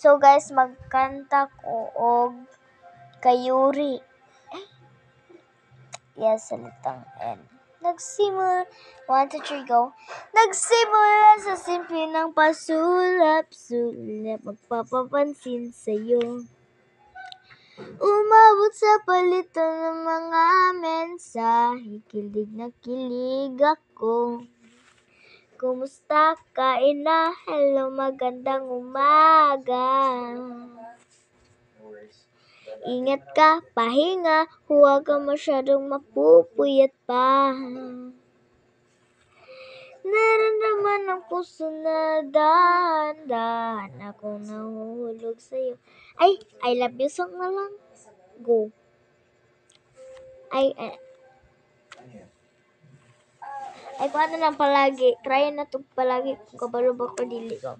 So guys, magkanta ko og kayuri. Yes, salitang N. Nagsimula, 1, 2, 3, go. Nagsimula sa simple ng pasulap-sulap, magpapapansin sa'yo. Umabot sa palitan ng mga mensahe, kilig na kilig ako. Kumusta ka, ina? Hello, magandang umaga. Ingat ka, pahinga, huwag ka masyadong mapupuyat pa. Naramdaman ng puso na dahan-dahan akong nahuhulog sa'yo. Ay, I love you song na lang. Go. Ay, kung ano lang palagi. Try na to palagi kung kabalo ba ko dili ko.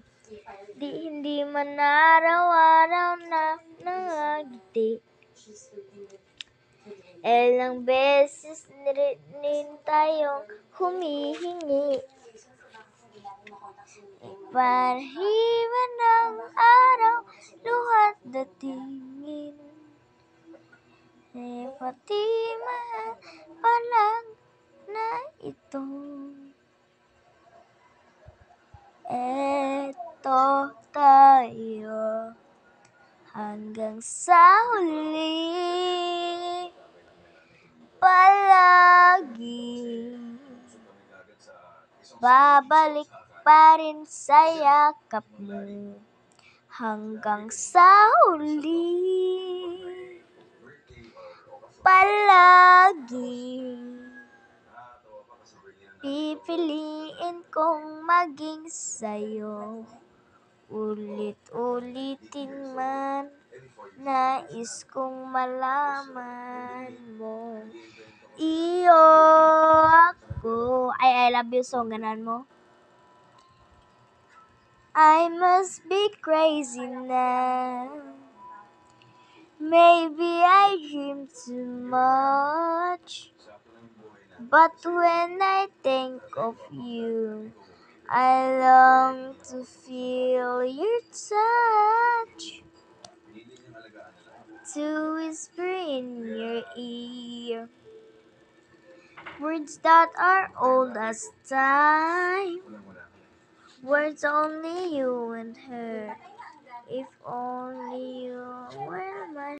Hindi man araw-araw na nangangiti. Ilang beses rin tayong humihingi. Ipahiman ng araw, luhat datingin. Pati mahal pa lang na ito. Eto tayo hanggang sa huli. Palagi babalik pa rin sa yakap mo hanggang sa huli. Palagi pipiliin kong maging sa'yo. Ulit-ulitin man, nais kong malaman mo. Iyo ako. I love you song, ganan mo. I must be crazy now. Maybe I dream too much. But when I think of you, I long to feel your touch, to whisper in your ear words that are old as time, words only you and her. If only you were my